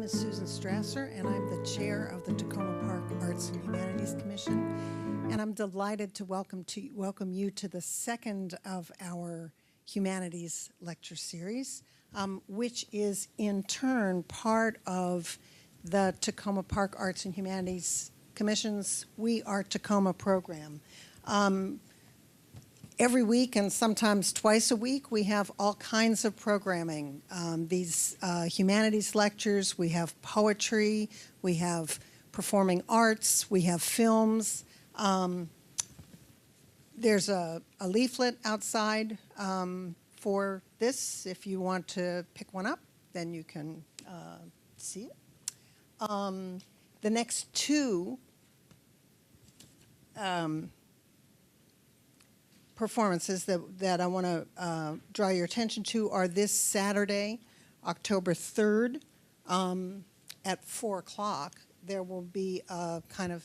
is Susan Strasser, and I'm the chair of the Takoma Park Arts and Humanities Commission. And I'm delighted to welcome you to the second of our Humanities lecture series, which is in turn part of the Takoma Park Arts and Humanities Commission's We Are Takoma program. Every week and sometimes twice a week, we have all kinds of programming. These humanities lectures, we have poetry, we have performing arts, we have films. There's a leaflet outside for this. If you want to pick one up, then you can see it. The next two performances that I want to draw your attention to are this Saturday, October 3rd, at 4 o'clock. There will be a kind of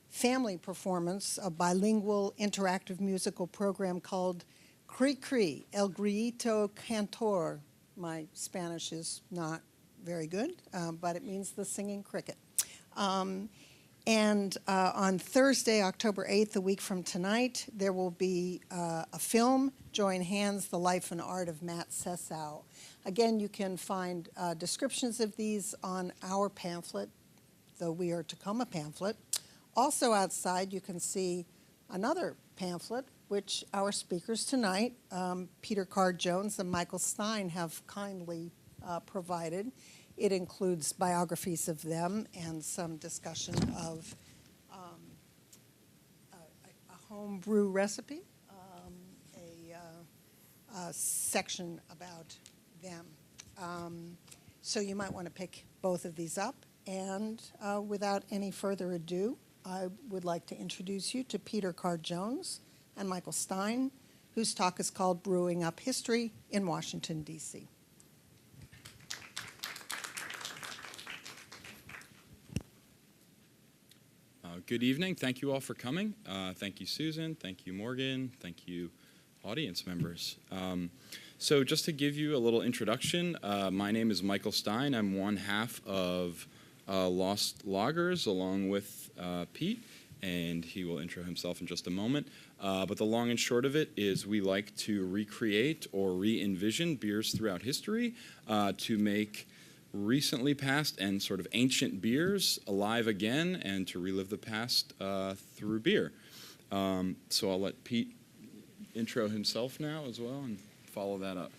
family performance, a bilingual interactive musical program called Cri Cri, El Grito Cantor. My Spanish is not very good, but it means the singing cricket. And on Thursday, October 8th, a week from tonight, there will be a film, Join Hands, The Life and Art of Matt Sessow. Again, you can find descriptions of these on our pamphlet, the We Are Takoma pamphlet. Also outside, you can see another pamphlet, which our speakers tonight, Peter Jones and Michael Stein, have kindly provided. It includes biographies of them and some discussion of a home brew recipe, a section about them. So you might want to pick both of these up. And without any further ado, I would like to introduce you to Peter Jones and Michael Stein, whose talk is called Brewing Up History in Washington, D.C. Good evening. Thank you all for coming. Thank you, Susan. Thank you, Morgan. Thank you, audience members. So just to give you a little introduction, my name is Michael Stein. I'm one half of Lost Loggers along with Pete, and he will intro himself in just a moment. But the long and short of it is we like to recreate or re-envision beers throughout history to make recently past and sort of ancient beers alive again and to relive the past through beer. So I'll let Pete intro himself now as well and follow that up.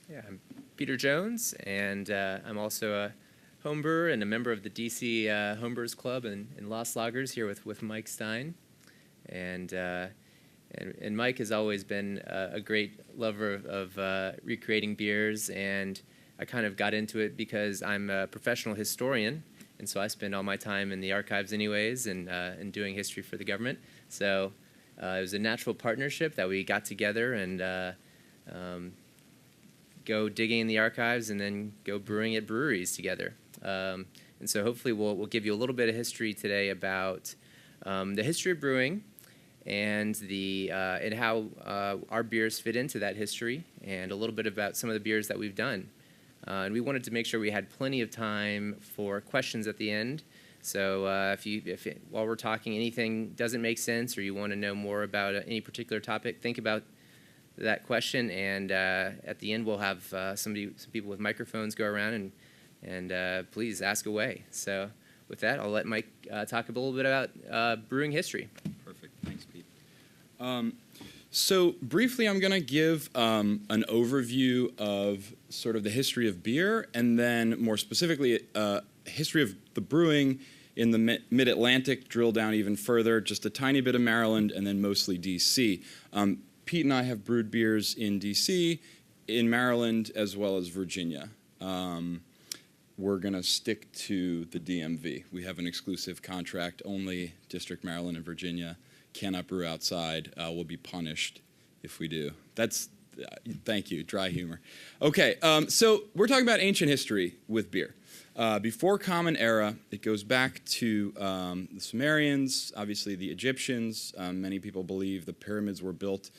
Yeah, I'm Peter Jones, and I'm also a homebrewer and a member of the DC Homebrewers Club and Lost Loggers here with Mike Stein. And Mike has always been a great lover of recreating beers, and I kind of got into it because I'm a professional historian, and so I spend all my time in the archives anyways and doing history for the government. So it was a natural partnership that we got together and go digging in the archives and then go brewing at breweries together. And so hopefully we'll give you a little bit of history today about the history of brewing and and how our beers fit into that history, and a little bit about some of the beers that we've done. And we wanted to make sure we had plenty of time for questions at the end. So while we're talking, anything doesn't make sense or you want to know more about any particular topic, think about that question. And at the end, we'll have some people with microphones go around and please ask away. So with that, I'll let Mike talk a little bit about brewing history. Perfect. Thanks, Pete. So briefly, I'm going to give an overview of sort of the history of beer, and then more specifically, history of the brewing in the mid-Atlantic, drill down even further, just a tiny bit of Maryland, and then mostly D.C. Pete and I have brewed beers in D.C., in Maryland, as well as Virginia. We're going to stick to the DMV. We have an exclusive contract, only District Maryland and Virginia. Cannot brew outside. We'll be punished if we do. Thank you, dry humor. Okay, so we're talking about ancient history with beer. Before Common Era, it goes back to the Sumerians, obviously the Egyptians. Many people believe the pyramids were built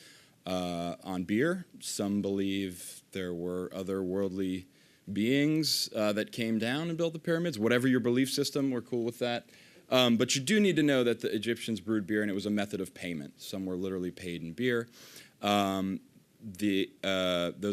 on beer. Some believe there were other worldly beings that came down and built the pyramids. Whatever your belief system, we're cool with that. But you do need to know that the Egyptians brewed beer, and it was a method of payment. Some were literally paid in beer. Those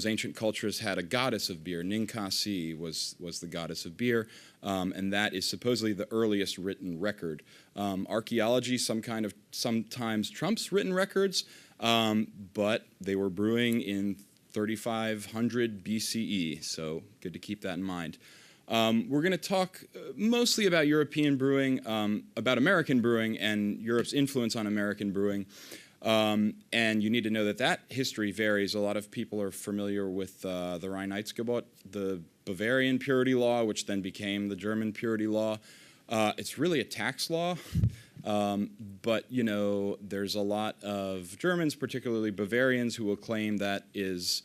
ancient cultures had a goddess of beer. Ninkasi was the goddess of beer, and that is supposedly the earliest written record. Archaeology sometimes trumps written records, but they were brewing in 3500 BCE, so good to keep that in mind. We're going to talk mostly about European brewing, about American brewing, and Europe's influence on American brewing. And you need to know that history varies. A lot of people are familiar with the Reinheitsgebot, the Bavarian purity law, which then became the German purity law. It's really a tax law, but there's a lot of Germans, particularly Bavarians, who will claim that is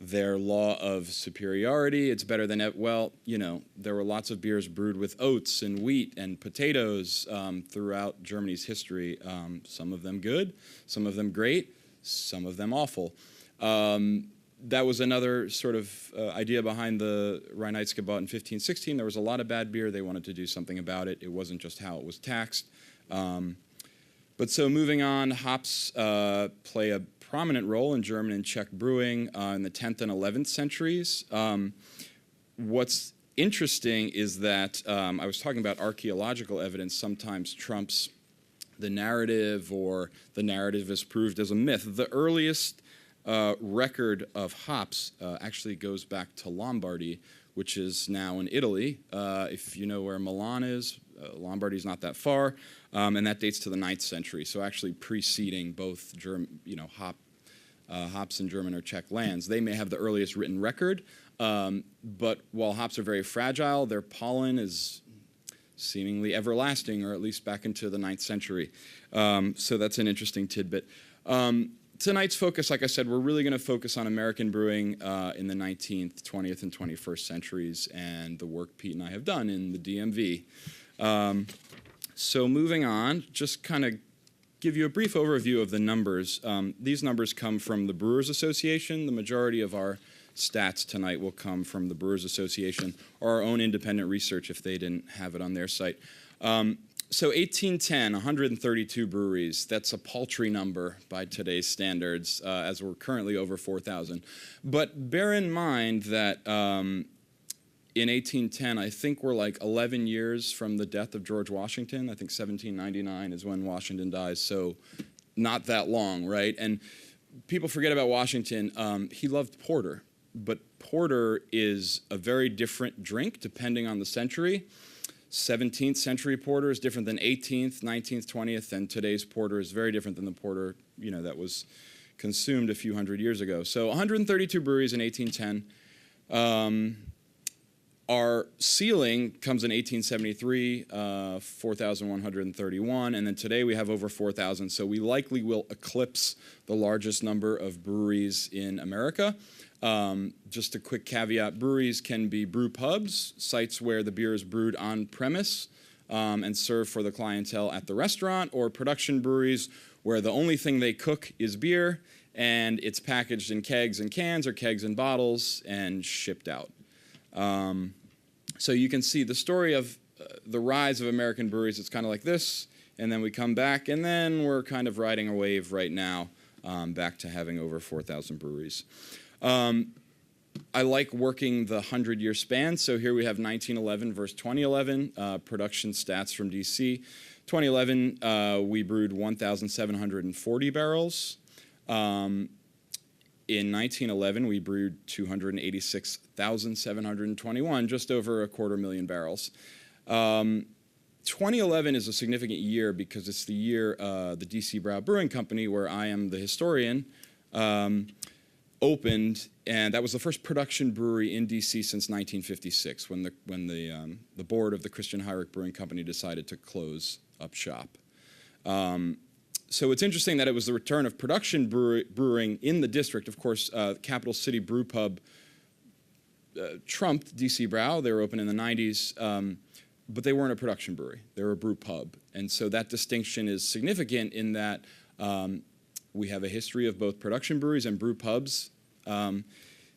their law of superiority. It's better than, there were lots of beers brewed with oats and wheat and potatoes throughout Germany's history. Some of them good, some of them great, some of them awful. That was another sort of idea behind the Reinheitsgebot in 1516. There was a lot of bad beer. They wanted to do something about it. It wasn't just how it was taxed. But so moving on, hops play a prominent role in German and Czech brewing in the 10th and 11th centuries. What's interesting is that I was talking about archaeological evidence sometimes trumps the narrative, or the narrative is proved as a myth. The earliest record of hops actually goes back to Lombardy, which is now in Italy. If you know where Milan is, Lombardy is not that far, and that dates to the 9th century, so actually preceding both hops in German or Czech lands. They may have the earliest written record, but while hops are very fragile, their pollen is seemingly everlasting, or at least back into the 9th century. So that's an interesting tidbit. Tonight's focus, like I said, we're really going to focus on American brewing in the 19th, 20th, and 21st centuries, and the work Pete and I have done in the DMV. So moving on, just kind of give you a brief overview of the numbers. These numbers come from the Brewers Association. The majority of our stats tonight will come from the Brewers Association, or our own independent research if they didn't have it on their site. So 1810, 132 breweries. That's a paltry number by today's standards, as we're currently over 4,000. But bear in mind that in 1810, I think we're like 11 years from the death of George Washington. I think 1799 is when Washington dies, so not that long, right? And people forget about Washington. He loved porter, but porter is a very different drink depending on the century. 17th century porter is different than 18th, 19th, 20th, and today's porter is very different than the porter, that was consumed a few hundred years ago. So 132 breweries in 1810. Our ceiling comes in 1873, 4,131, and then today we have over 4,000, so we likely will eclipse the largest number of breweries in America. Just a quick caveat, breweries can be brew pubs, sites where the beer is brewed on premise and served for the clientele at the restaurant, or production breweries where the only thing they cook is beer and it's packaged in kegs and cans or kegs and bottles and shipped out. So you can see the story of the rise of American breweries. It's kind of like this, and then we come back, and then we're kind of riding a wave right now back to having over 4,000 breweries. I like working the 100-year span. So here we have 1911 versus 2011, production stats from DC. 2011, we brewed 1,740 barrels. In 1911, we brewed 286,721, just over 250,000 barrels. 2011 is a significant year because it's the year the DC Brau Brewing Company, where I am the historian, opened, and that was the first production brewery in DC since 1956, when the board of the Christian Heinrich Brewing Company decided to close up shop. So it's interesting that it was the return of production brewing in the district. Of course, Capital City Brew Pub trumped DC Brau. They were open in the 90s, but they weren't a production brewery. They were a brew pub. And so that distinction is significant in that we have a history of both production breweries and brew pubs.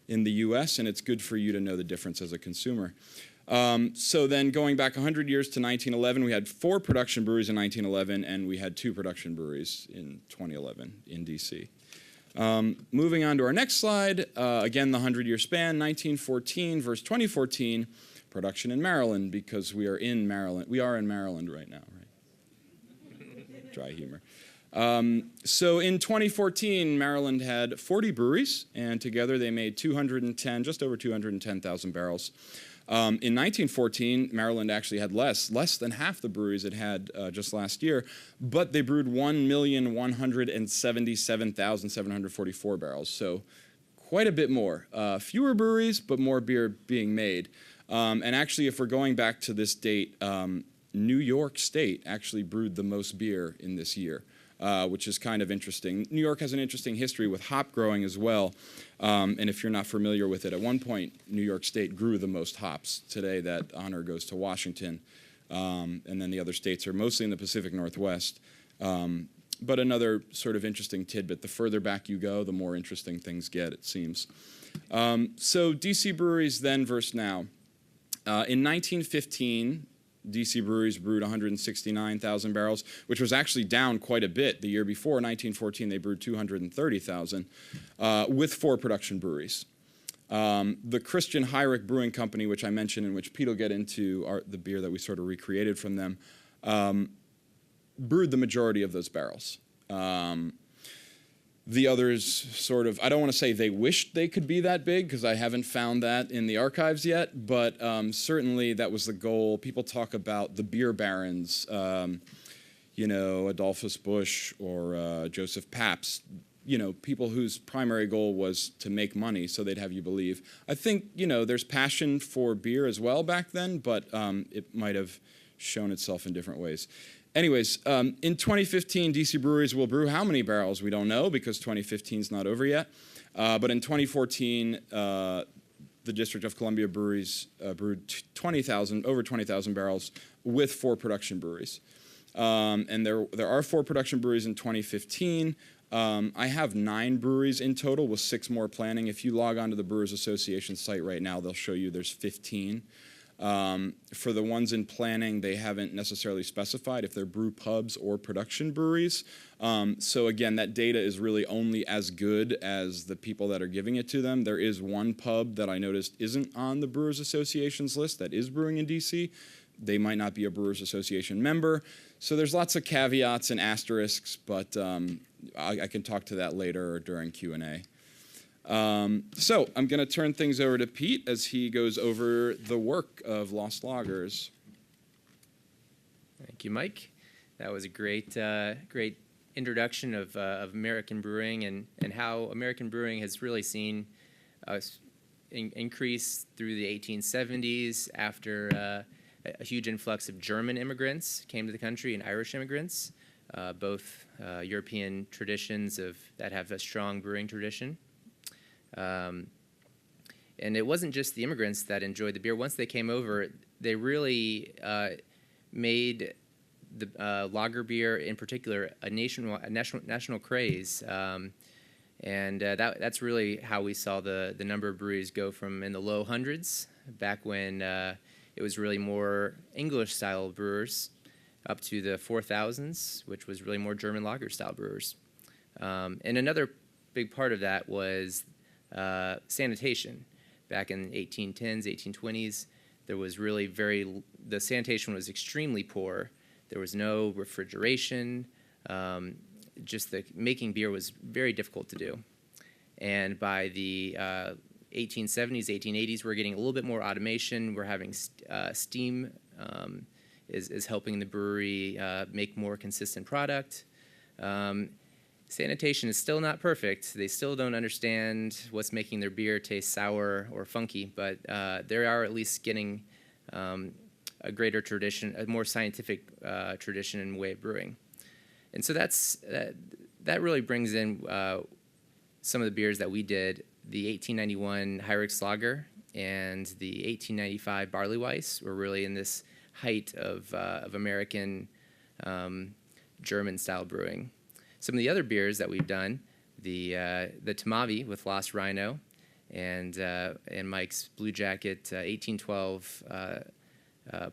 in the U.S., and it's good for you to know the difference as a consumer. So then going back 100 years to 1911, we had 4 production breweries in 1911, and we had 2 production breweries in 2011 in D.C. Moving on to our next slide, again, the 100-year span, 1914 versus 2014, production in Maryland, because we are in Maryland. We are in Maryland right now, right? Dry humor. So in 2014, Maryland had 40 breweries, and together they made 210, just over 210,000 barrels. In 1914, Maryland actually had less than half the breweries it had just last year, but they brewed 1,177,744 barrels, so quite a bit more. Fewer breweries, but more beer being made. And actually, if we're going back to this date, New York State actually brewed the most beer in this year, which is kind of interesting. New York has an interesting history with hop growing as well. And if you're not familiar with it, at one point, New York State grew the most hops. Today, that honor goes to Washington. And then the other states are mostly in the Pacific Northwest. But another sort of interesting tidbit, the further back you go, the more interesting things get, it seems. So DC breweries then versus now. In 1915, DC breweries brewed 169,000 barrels, which was actually down quite a bit. The year before, 1914, they brewed 230,000 with 4 production breweries. The Christian Heinrich Brewing Company, which I mentioned, in which Pete will get into the beer that we sort of recreated from them, brewed the majority of those barrels. The others sort of, I don't want to say they wished they could be that big, because I haven't found that in the archives yet, but certainly that was the goal. People talk about the beer barons, Adolphus Busch or Joseph Pabst, people whose primary goal was to make money, so they'd have you believe. I think, there's passion for beer as well back then, but it might have shown itself in different ways. Anyways, in 2015, DC breweries will brew how many barrels? We don't know, because 2015 is not over yet. But in 2014, the District of Columbia breweries brewed over 20,000 barrels with 4 production breweries. And there are 4 production breweries in 2015. I have 9 breweries in total, with 6 more planning. If you log on to the Brewers Association site right now, they'll show you there's 15. For the ones in planning, they haven't necessarily specified if they're brew pubs or production breweries. So again, that data is really only as good as the people that are giving it to them. There is one pub that I noticed isn't on the Brewers Association's list that is brewing in DC. They might not be a Brewers Association member. So there's lots of caveats and asterisks, but I can talk to that later or during Q&A. So I'm going to turn things over to Pete as he goes over the work of Lost Lagers. Thank you, Mike. That was a great introduction of American brewing and how American brewing has really seen increase through the 1870s after a huge influx of German immigrants came to the country and Irish immigrants, both European traditions that have a strong brewing tradition. And it wasn't just the immigrants that enjoyed the beer. Once they came over, they really made the lager beer, in particular, a national craze. And that's really how we saw the number of breweries go from in the low hundreds, back when it was really more English-style brewers, up to the 4000s, which was really more German lager-style brewers. And another big part of that was sanitation. Back in 1810s, 1820s, there was really the sanitation was extremely poor. There was no refrigeration. Just making beer was very difficult to do. And by the 1870s, 1880s, we're getting a little bit more automation. We're having steam is helping the brewery make more consistent product. Sanitation is still not perfect. They still don't understand what's making their beer taste sour or funky, but they are at least getting a greater tradition, a more scientific tradition and way of brewing. And so that really brings in some of the beers that we did. The 1891 Heinrichs Lager and the 1895 Barley Weiss were really in this height of American German-style brewing. Some of the other beers that we've done, the Tomavi with Lost Rhino and Mike's Blue Jacket 1812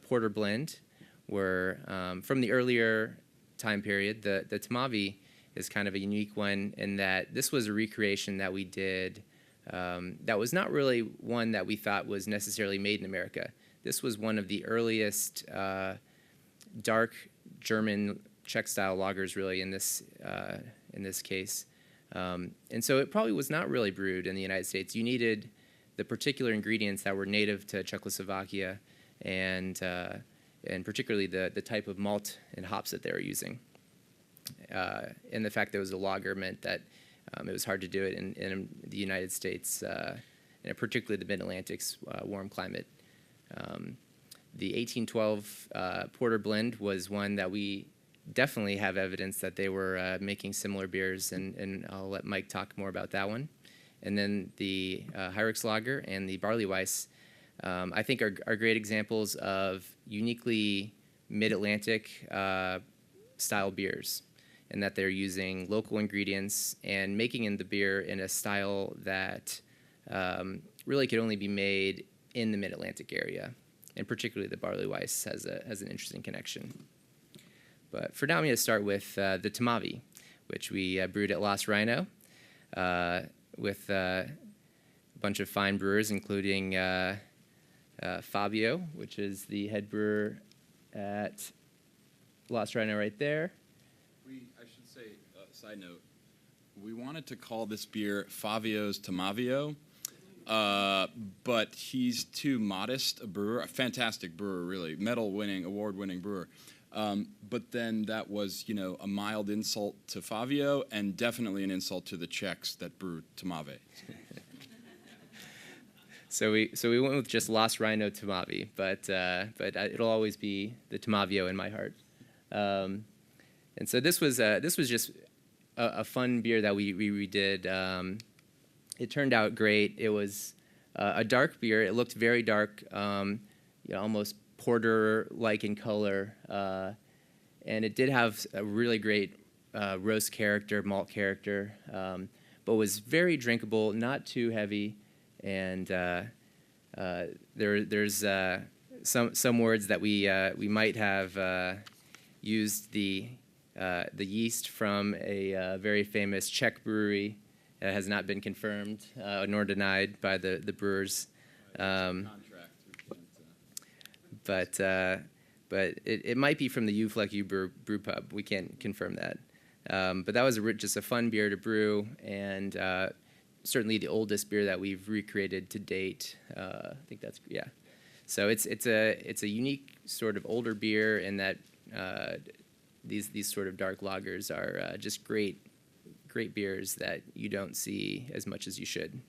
porter blend were from the earlier time period. The Tomavi is kind of a unique one in that this was a recreation that we did that was not really one that we thought was necessarily made in America. This was one of the earliest dark German Czech-style lagers, really, in this case. And so it probably was not really brewed in the United States. You needed the particular ingredients that were native to Czechoslovakia, and particularly the type of malt and hops that they were using. And the fact that it was a lager meant that it was hard to do it in the United States, and particularly the Mid-Atlantic's warm climate. The 1812 porter blend was one that we definitely have evidence that they were making similar beers, and I'll let Mike talk more about that one. And then the Hyrix Lager and the Barley Weiss, I think are great examples of uniquely Mid-Atlantic style beers, in that they're using local ingredients and making in the beer in a style that really could only be made in the Mid-Atlantic area. And particularly the Barley Weiss has an interesting connection. But for now, I'm going to start with the Tomavi, which we brewed at Lost Rhino with a bunch of fine brewers, including Fabio, which is the head brewer at Lost Rhino right there. I should say, side note, we wanted to call this beer Fabio's Tomavio, but he's too modest a brewer, a fantastic brewer, really, medal-winning, award-winning brewer. But then that was, a mild insult to Fabio and definitely an insult to the Czechs that brew Tomave. So we went with just Lost Rhino Tomavi, but it'll always be the Tomavio in my heart. And so this was just a fun beer that we did. It turned out great. It was a dark beer. It looked very dark, almost porter-like in color, and it did have a really great roast character, malt character, but was very drinkable, not too heavy, and there's some words that we might have used the yeast from a very famous Czech brewery that has not been confirmed nor denied by the brewers. But it might be from the Ufleck brew pub. We can't confirm that. But that was just a fun beer to brew, and certainly the oldest beer that we've recreated to date. I think that's, yeah. So it's a unique sort of older beer in that these sort of dark lagers are just great beers that you don't see as much as you should.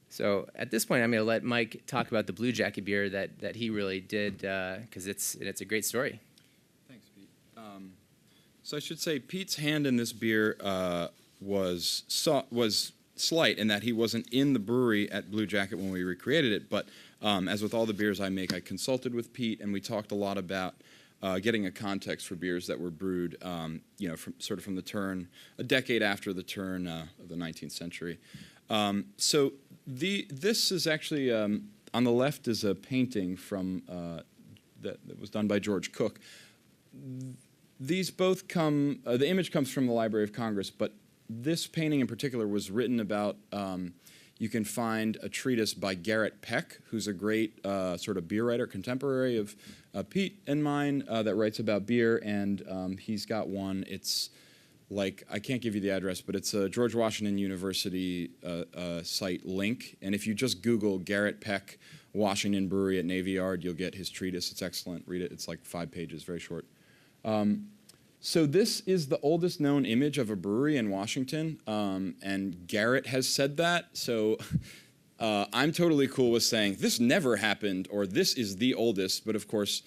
So at this point, I'm going to let Mike talk about the Blue Jacket beer that he really did, because it's a great story. Thanks, Pete. So I should say Pete's hand in this beer was slight in that he wasn't in the brewery at Blue Jacket when we recreated it. But as with all the beers I make, I consulted with Pete, and we talked a lot about getting a context for beers that were brewed, from the turn, a decade after the turn of the 19th century. So this is actually, on the left is a painting from that was done by George Cook. These both come, the image comes from the Library of Congress, but this painting in particular was written about, you can find a treatise by Garrett Peck, who's a great sort of beer writer, contemporary of Pete and mine, that writes about beer, and he's got one. It's like, I can't give you the address, but it's a George Washington University site link, and if you just Google Garrett Peck Washington Brewery at Navy Yard, you'll get his treatise. It's excellent. Read it. It's like 5 pages, very short. So this is the oldest known image of a brewery in Washington, and Garrett has said that, so I'm totally cool with saying this never happened, or this is the oldest, but of course,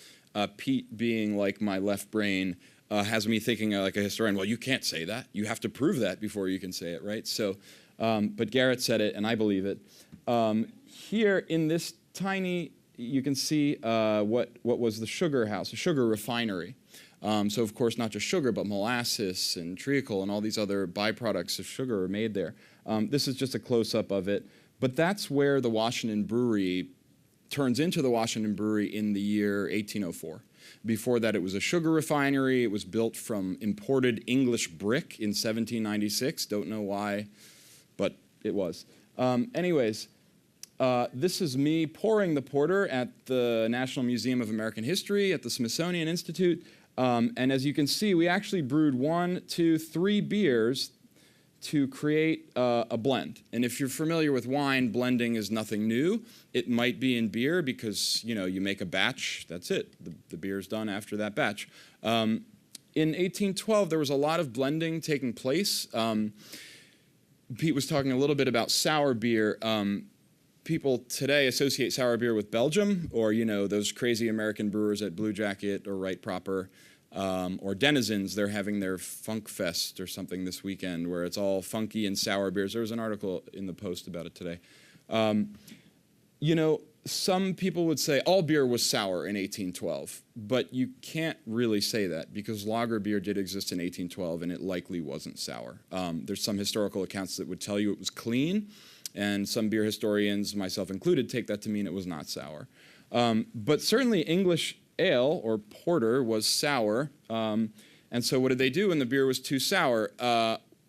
Pete, being like my left brain, has me thinking like a historian, well, you can't say that. You have to prove that before you can say it, right? So, but Garrett said it, and I believe it. Here in this tiny, you can see what was the sugar house, a sugar refinery. So, of course, not just sugar, but molasses and treacle and all these other byproducts of sugar are made there. This is just a close-up of it. But that's where the Washington Brewery turns into the Washington Brewery in the year 1804. Before that, it was a sugar refinery. It was built from imported English brick in 1796. Don't know why, but it was. Anyways, this is me pouring the porter at the National Museum of American History at the Smithsonian Institute. And as you can see, we actually brewed 1, 2, 3 beers to create a blend. And if you're familiar with wine, blending is nothing new. It might be in beer because, you know, you make a batch, that's it. The beer's done after that batch. In 1812, there was a lot of blending taking place. Pete was talking a little bit about sour beer. People today associate sour beer with Belgium, or, you know, those crazy American brewers at Blue Jacket or Wright Proper. Or Denizens, they're having their Funk Fest or something this weekend where it's all funky and sour beers. There was an article in the Post about it today. You know, some people would say all beer was sour in 1812, but you can't really say that because lager beer did exist in 1812 and it likely wasn't sour. There's some historical accounts that would tell you it was clean, and some beer historians, myself included, take that to mean it was not sour. But certainly English ale or porter was sour, and so what did they do when the beer was too sour?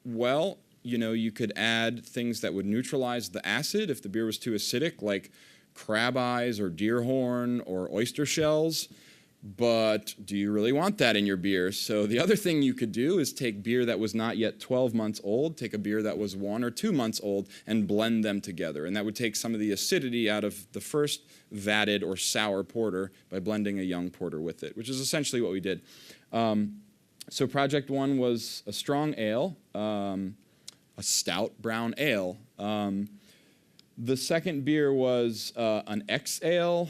Well, you know, you could add things that would neutralize the acid if the beer was too acidic, like crab eyes or deer horn or oyster shells. But do you really want that in your beer? So the other thing you could do is take beer that was not yet 12 months old, take a beer that was 1 or 2 months old, and blend them together. And that would take some of the acidity out of the first vatted or sour porter by blending a young porter with it, which is essentially what we did. So Project 1 was a strong ale, a stout brown ale. The second beer was an X ale,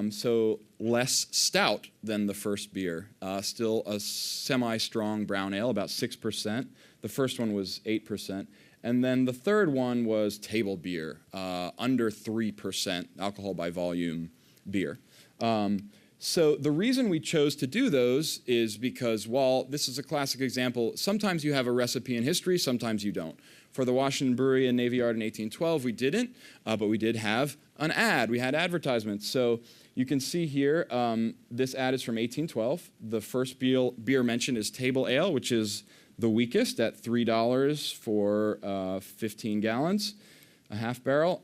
so less stout than the first beer. Still a semi-strong brown ale, about 6%. The first one was 8%. And then the third one was table beer, under 3% alcohol by volume beer. So the reason we chose to do those is because while this is a classic example, sometimes you have a recipe in history, sometimes you don't. For the Washington Brewery and Navy Yard in 1812, we didn't, but we did have an ad. We had advertisements. So you can see here, this ad is from 1812. The first beer mentioned is table ale, which is the weakest at $3 for 15 gallons, a half barrel.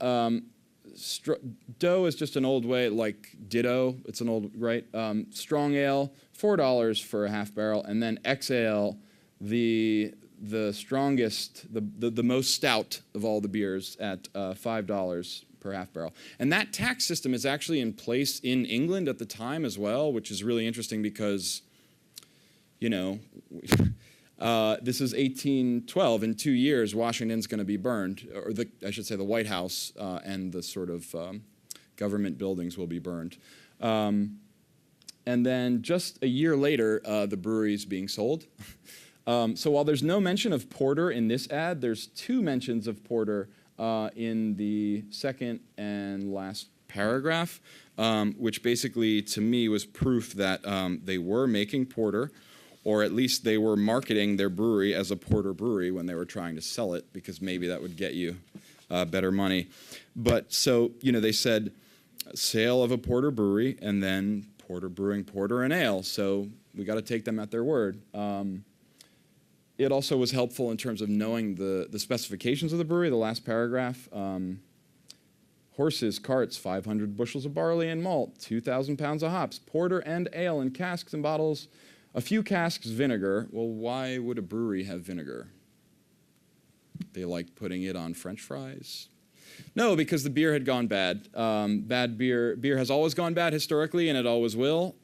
Dough is just an old way, like ditto. It's an old, right? Strong ale, $4 for a half barrel. And then X ale, the strongest, the most stout of all the beers at $5 per half barrel. And that tax system is actually in place in England at the time as well, which is really interesting because, you know, this is 1812. In 2 years, Washington's going to be burned, or I should say the White House and the sort of government buildings will be burned. And then just a year later, the brewery's being sold. So while there's no mention of porter in this ad, there's 2 mentions of porter in the second and last paragraph, which basically, to me, was proof that they were making porter, or at least they were marketing their brewery as a porter brewery when they were trying to sell it, because maybe that would get you better money. But so, you know, they said sale of a porter brewery, and then porter brewing porter and ale. So we got to take them at their word. It also was helpful in terms of knowing the specifications of the brewery, the last paragraph. Horses, carts, 500 bushels of barley and malt, 2,000 pounds of hops, porter and ale in casks and bottles, a few casks vinegar. Well, why would a brewery have vinegar? They like putting it on French fries? No, because the beer had gone bad. Bad beer has always gone bad historically, and it always will.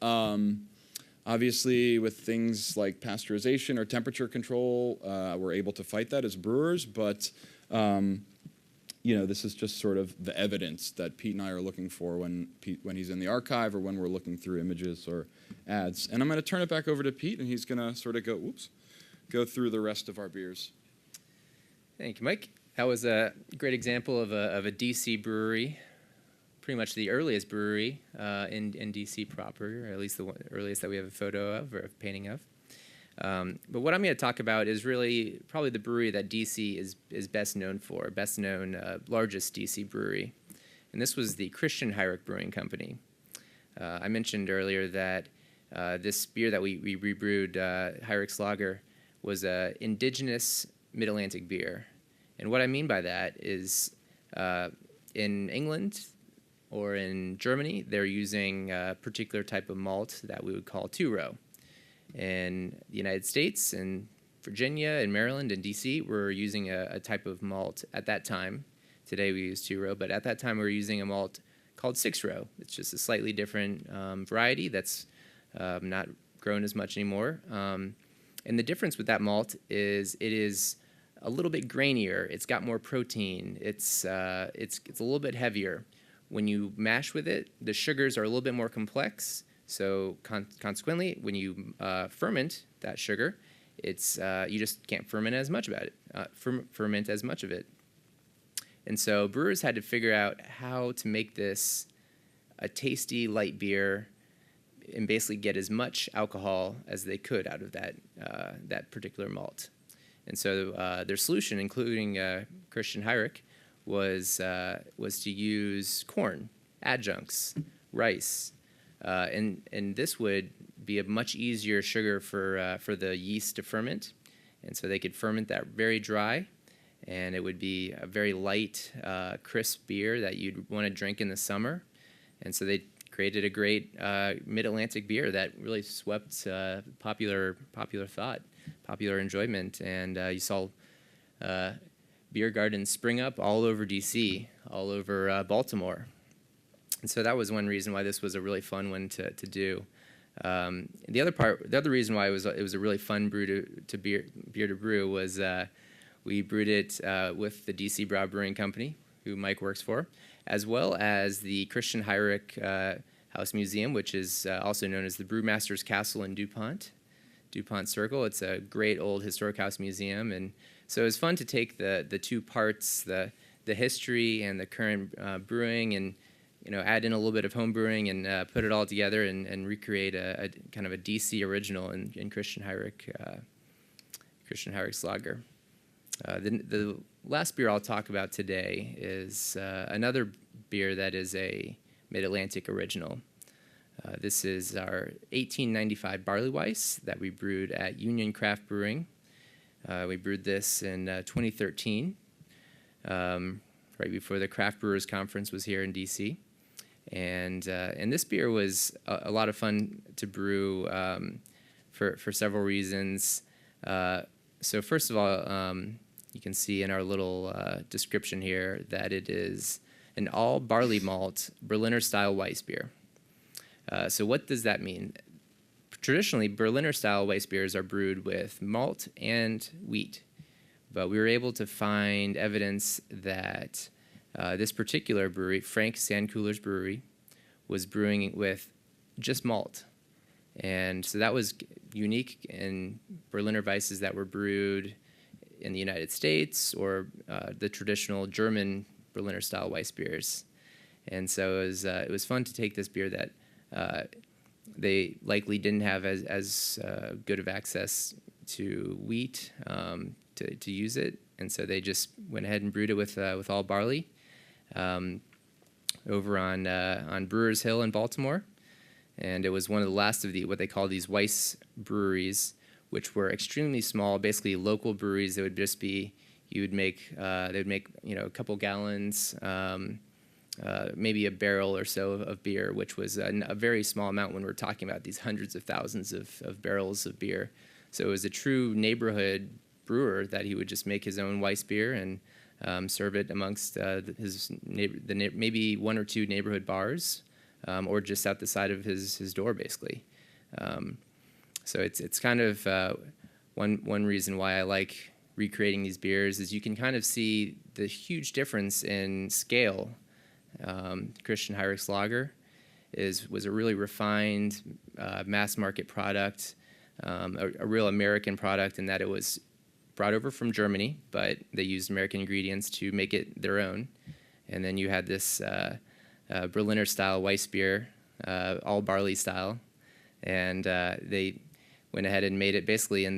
Obviously, with things like pasteurization or temperature control, we're able to fight that as brewers, but you know, this is just sort of the evidence that Pete and I are looking for when he's in the archive or when we're looking through images or ads. And I'm going to turn it back over to Pete, and he's going to sort of go through the rest of our beers. Thank you, Mike. That was a great example of a DC brewery, pretty much the earliest brewery in DC proper, or at least the earliest that we have a photo of or a painting of. But what I'm going to talk about is really probably the brewery that DC is best known for, best known, largest DC brewery. And this was the Christian Heinrich Brewing Company. I mentioned earlier that this beer that we rebrewed, Heinrich's Lager, was an indigenous Mid-Atlantic beer. And what I mean by that is in England or in Germany, they're using a particular type of malt that we would call two-row. In the United States, in Virginia, in Maryland, and DC, we're using a type of malt at that time. Today we use two-row, but at that time we were using a malt called six-row. It's just a slightly different variety that's not grown as much anymore. And the difference with that malt is it is a little bit grainier. It's got more protein. It's a little bit heavier. When you mash with it, the sugars are a little bit more complex. So consequently, when you ferment that sugar, it's you just can't ferment as much of it. And so brewers had to figure out how to make this a tasty light beer and basically get as much alcohol as they could out of that particular malt. And so their solution, including Christian Heinrich, was to use corn, adjuncts, rice, and this would be a much easier sugar for the yeast to ferment. And so they could ferment that very dry, and it would be a very light, crisp beer that you'd want to drink in the summer. And so they created a great Mid-Atlantic beer that really swept popular thought, popular enjoyment. And you saw beer gardens spring up all over DC, all over Baltimore. And so that was one reason why this was a really fun one to do. The other reason why it was a really fun beer to brew was we brewed it with the DC Brau Brewing Company, who Mike works for, as well as the Christian Heinrich House Museum, which is also known as the Brewmaster's Castle in DuPont Circle. It's a great old historic house museum, and so it was fun to take the two parts, the history and the current brewing, and add in a little bit of home brewing and put it all together and recreate a kind of a DC original in Christian Heinrich's Lager. The last beer I'll talk about today is another beer that is a Mid-Atlantic original. This is our 1895 Barley Weiss that we brewed at Union Craft Brewing. We brewed this in 2013, right before the Craft Brewers Conference was here in DC. And this beer was a lot of fun to brew for several reasons. So first of all, you can see in our little description here that it is an all barley malt Berliner style Weiss beer. So what does that mean? Traditionally, Berliner style Weiss beers are brewed with malt and wheat, but we were able to find evidence that this particular brewery, Frank Sandkuhler's Brewery, was brewing with just malt. And so that was unique in Berliner Weisses that were brewed in the United States or the traditional German Berliner style Weiss beers. And so it was fun to take this beer that they likely didn't have as good of access to wheat to use it, and so they just went ahead and brewed it with all barley over on Brewers Hill in Baltimore. And it was one of the last of what they call these Weiss breweries, which were extremely small, basically local breweries. That would just be they would make a couple gallons, maybe a barrel or so of beer, which was a very small amount when we're talking about these hundreds of thousands of barrels of beer. So it was a true neighborhood brewer that he would just make his own Weiss beer and serve it amongst maybe one or two neighborhood bars, or just out the side of his door, basically. So it's kind of one reason why I like recreating these beers is you can kind of see the huge difference in scale. Christian Heinrich's Lager was a really refined mass market product, a real American product in that it was brought over from Germany, but they used American ingredients to make it their own. And then you had this Berliner style Weiss beer, all barley style, and went ahead and made it basically in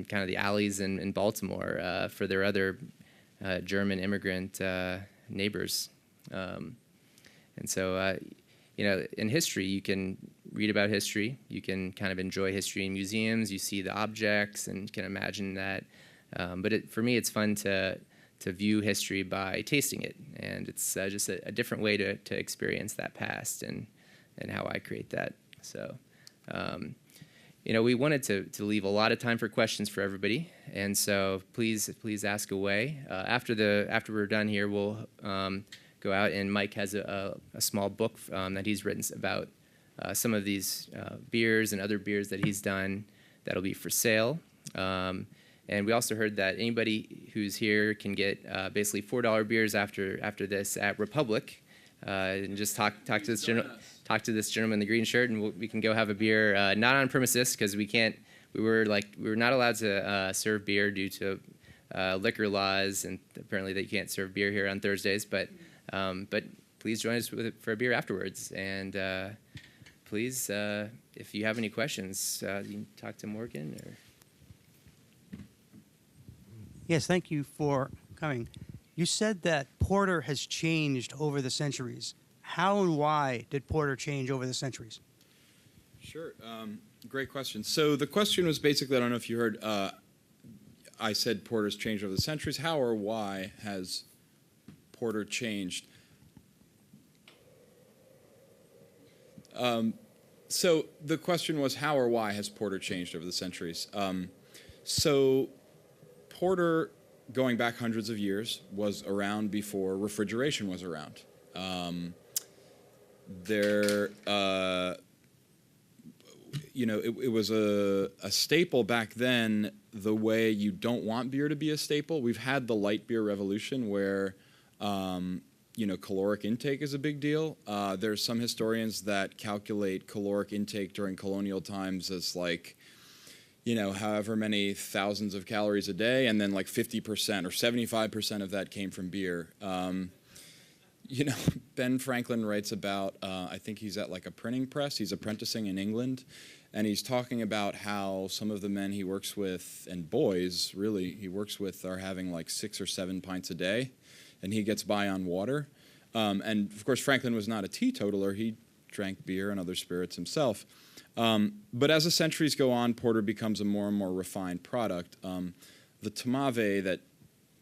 kind of the alleys in Baltimore for their other German immigrant neighbors. And so, in history, you can read about history. You can kind of enjoy history in museums. You see the objects and can imagine that. But for me, it's fun to view history by tasting it. And it's just a different way to experience that past and how I create that. So, we wanted to leave a lot of time for questions for everybody. And so please ask away. After we're done here, we'll go out, and Mike has a small book that he's written about some of these beers and other beers that he's done that'll be for sale. And we also heard that anybody who's here can get basically $4 beers after this at Republic, and just talk to this gentleman in the green shirt, and we can go have a beer, not on premises because we were not allowed to serve beer due to liquor laws, and apparently they can't serve beer here on Thursdays, but please join us for a beer afterwards. And please, if you have any questions, you can talk to Morgan. Or Yes, thank you for coming. You said that porter has changed over the centuries. How and why did porter change over the centuries? Sure. Great question. So the question was basically, I don't know if you heard, I said porter's changed over the centuries. How or why has porter changed? So the question was, how or why has porter changed over the centuries? So porter, going back hundreds of years, was around before refrigeration was around. It was a staple back then, the way you don't want beer to be a staple. We've had the light beer revolution where, caloric intake is a big deal. There's some historians that calculate caloric intake during colonial times as however many thousands of calories a day, and then 50% or 75% of that came from beer. Ben Franklin writes about, I think he's at a printing press. He's apprenticing in England, and he's talking about how some of the men he works with, and boys really he works with, are having 6 or 7 pints a day, and he gets by on water. And of course, Franklin was not a teetotaler. He drank beer and other spirits himself. But as the centuries go on, porter becomes a more and more refined product. The Tomave that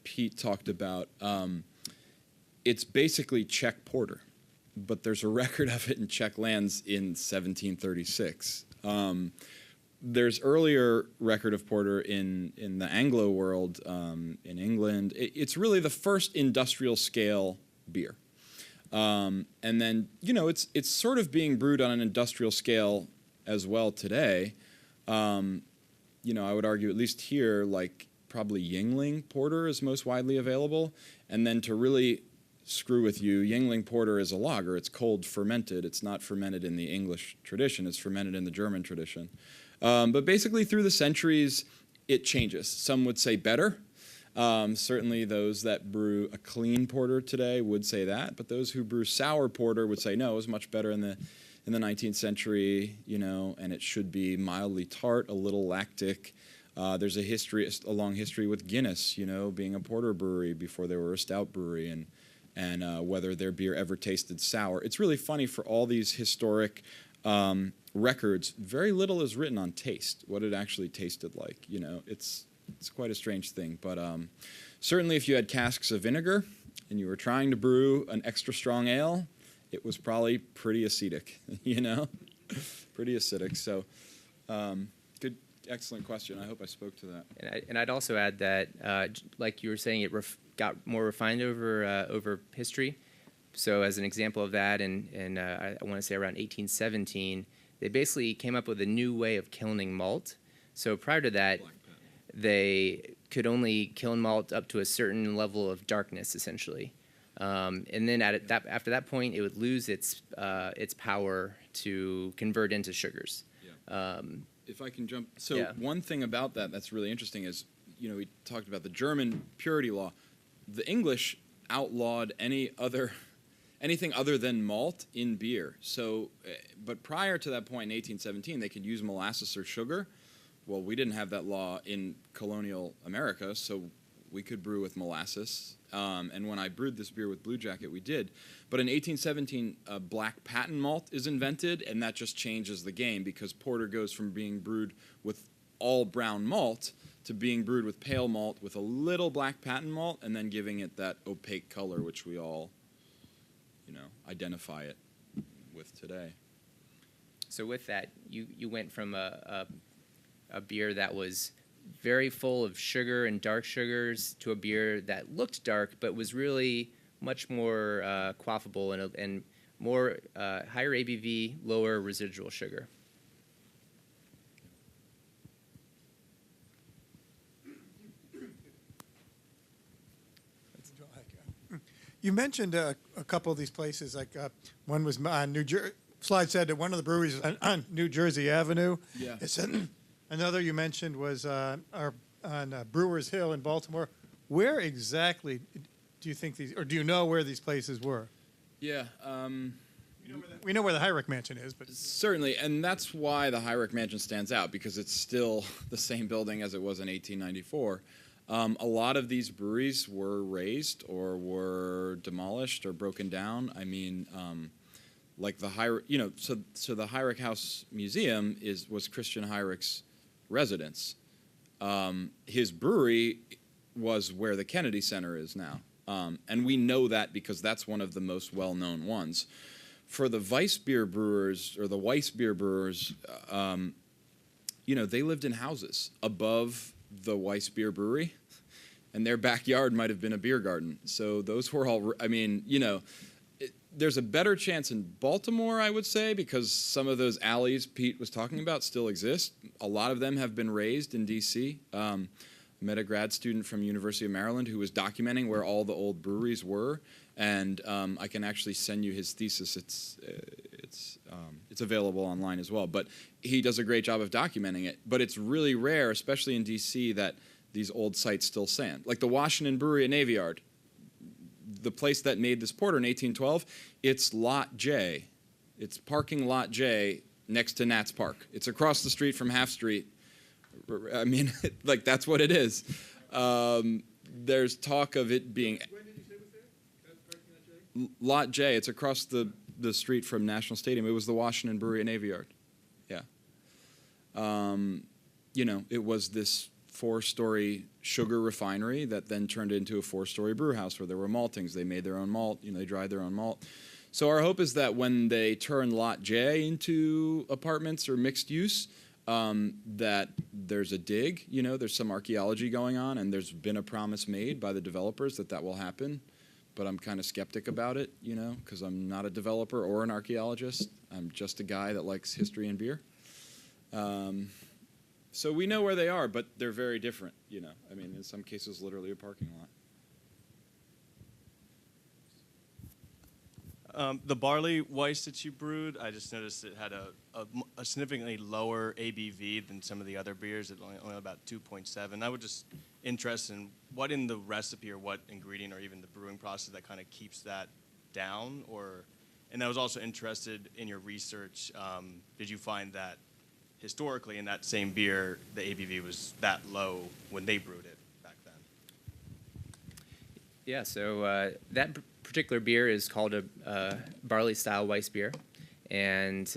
Pete talked about, it's basically Czech porter, but there's a record of it in Czech lands in 1736. There's earlier record of porter in the Anglo world, in England. It's really the first industrial scale beer. And then, it's sort of being brewed on an industrial scale as well today. I would argue, at least here, probably Yuengling porter is most widely available. And then to really screw with you, Yuengling porter is a lager. It's cold fermented. It's not fermented in the English tradition. It's fermented in the German tradition. But basically, through the centuries, it changes. Some would say better. Certainly those that brew a clean porter today would say that. But those who brew sour porter would say, no, it was much better in the 19th century, and it should be mildly tart, a little lactic. There's a long history with Guinness, being a porter brewery before they were a stout brewery, and whether their beer ever tasted sour. It's really funny, for all these historic records, very little is written on taste, what it actually tasted like. It's quite a strange thing. But certainly if you had casks of vinegar and you were trying to brew an extra strong ale, it was probably pretty acidic, pretty acidic. So good, excellent question. I hope I spoke to that. And I'd also add that, like you were saying, it got more refined over history. So as an example of that, and I want to say around 1817, they basically came up with a new way of kilning malt. So prior to that, they could only kiln malt up to a certain level of darkness, essentially. And then after that point, it would lose its power to convert into sugars. Yeah. If I can jump. So one thing about that's really interesting is, we talked about the German purity law. The English outlawed anything other than malt in beer. So, but prior to that point in 1817, they could use molasses or sugar. well, we didn't have that law in colonial America, so we could brew with molasses. And when I brewed this beer with Blue Jacket, we did. But in 1817, black patent malt is invented, and that just changes the game because porter goes from being brewed with all brown malt to being brewed with pale malt with a little black patent malt, and then giving it that opaque color, which we all, identify it with today. So with that, you went from a beer that was very full of sugar and dark sugars to a beer that looked dark but was really much more quaffable and more higher ABV, lower residual sugar. You mentioned a couple of these places, like one was on New Jersey. Slide said that one of the breweries is on New Jersey Avenue. Yeah. It said, another you mentioned was on Brewers Hill in Baltimore. Where exactly do you think these, or do you know where these places were? Yeah. We know where the Heinrich Mansion is, but Certainly, and that's why the Heinrich Mansion stands out, because it's still the same building as it was in 1894. A lot of these breweries were razed or were demolished or broken down. I mean, like the Heinrich, so the Heinrich House Museum was Christian Heinrich's residence. His brewery was where the Kennedy Center is now, and we know that because that's one of the most well-known ones. For the Weiss beer brewers or the Weiss beer brewers, they lived in houses above the Weiss beer brewery, and their backyard might have been a beer garden. So those were all, there's a better chance in Baltimore, I would say, because some of those alleys Pete was talking about still exist. A lot of them have been razed in D.C. I met a grad student from University of Maryland who was documenting where all the old breweries were, and I can actually send you his thesis. It's available online as well. But he does a great job of documenting it. But it's really rare, especially in D.C., that these old sites still stand. Like the Washington Brewery at Navy Yard, the place that made this porter in 1812, it's Lot J. It's parking Lot J next to Nats Park. It's across the street from Half Street. I mean, like that's what it is. There's talk of it being... When did you say it was there? Parking Lot J. It's across the street from National Stadium. It was the Washington Brewery at Navy Yard. Yeah. It was this 4-story sugar refinery that then turned into a 4-story brew house where there were maltings. They made their own malt. They dried their own malt. So our hope is that when they turn Lot J into apartments or mixed use, that there's a dig. There's some archaeology going on, and there's been a promise made by the developers that will happen. But I'm kind of skeptic about it, because I'm not a developer or an archaeologist. I'm just a guy that likes history and beer. So we know where they are, but they're very different, in some cases, literally a parking lot. The Barley Weiss that you brewed, I just noticed it had a significantly lower ABV than some of the other beers, at only about 2.7. I was just interested in what in the recipe or what ingredient or even the brewing process that kind of keeps that down, and I was also interested in your research. Did you find that historically in that same beer, the ABV was that low when they brewed it back then? Yeah, so that particular beer is called a barley-style Weiss beer, and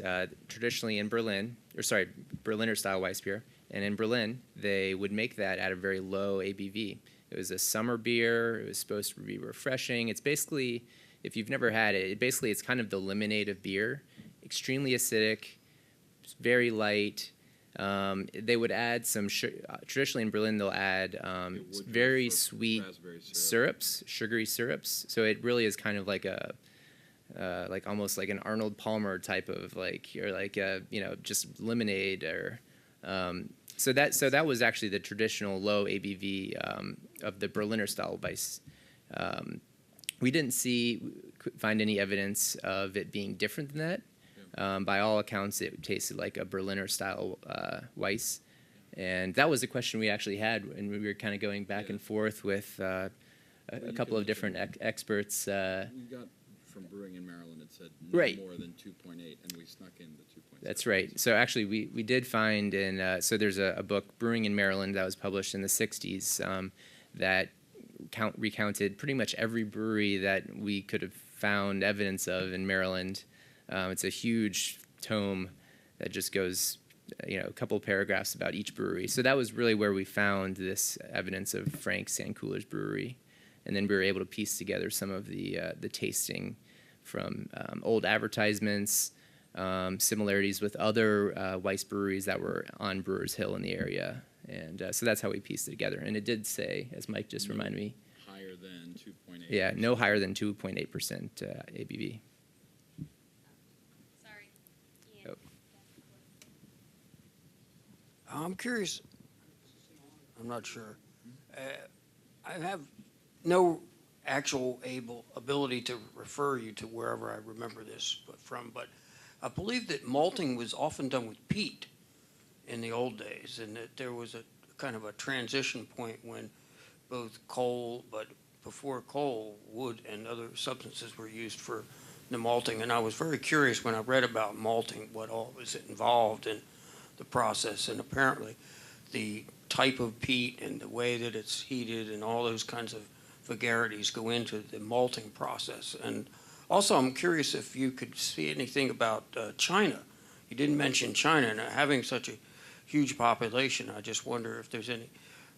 traditionally in Berliner-style Weiss beer, and in Berlin, they would make that at a very low ABV. It was a summer beer. It was supposed to be refreshing. It's basically, if you've never had it, it's kind of the lemonade of beer, extremely acidic, very light. They would add some, traditionally in Berlin, they'll add very sweet syrups, sugary syrups. So it really is kind of like almost like an Arnold Palmer type of just lemonade or. So that was actually the traditional low ABV of the Berliner style Weiss. We didn't find any evidence of it being different than that. By all accounts, it tasted like a Berliner-style Weiss. And that was a question we actually had, and we were kind of going back and forth with a couple of different experts. We got from Brewing in Maryland, it said no Right. more than 2.8, and we snuck in the 2.7. That's right. So actually, we did find so there's a book, Brewing in Maryland, that was published in the 60s that recounted pretty much every brewery that we could have found evidence of in Maryland. It's a huge tome that just goes, a couple of paragraphs about each brewery. So that was really where we found this evidence of Frank Sankuler's brewery. And then we were able to piece together some of the tasting from old advertisements, similarities with other Weiss breweries that were on Brewers Hill in the area. And so that's how we pieced it together. And it did say, as Mike just reminded me, Higher than 2.8. yeah, no higher than 2.8% ABV. Sorry. Oh. I'm curious. I'm not sure. I have no actual ability to refer you to wherever I remember this from, but I believe that malting was often done with peat in the old days, and that there was a kind of a transition point when both coal, but before coal, wood and other substances were used for the malting. And I was very curious when I read about malting, what all was involved in the process, and apparently the type of peat and the way that it's heated and all those kinds of vagaries go into the malting process. And also, I'm curious if you could see anything about China. You didn't mention China, and having such a huge population, I just wonder if there's any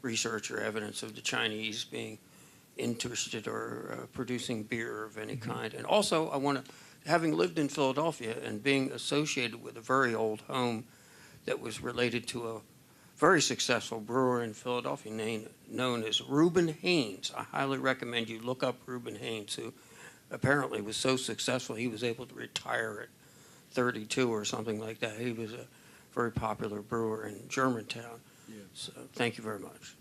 research or evidence of the Chinese being interested or producing beer of any kind. And also, I want to, having lived in Philadelphia and being associated with a very old home that was related to a very successful brewer in Philadelphia known as Reuben Haynes. I highly recommend you look up Reuben Haynes, who apparently was so successful he was able to retire at 32 or something like that. He was a very popular brewer in Germantown. Yeah. So thank you very much.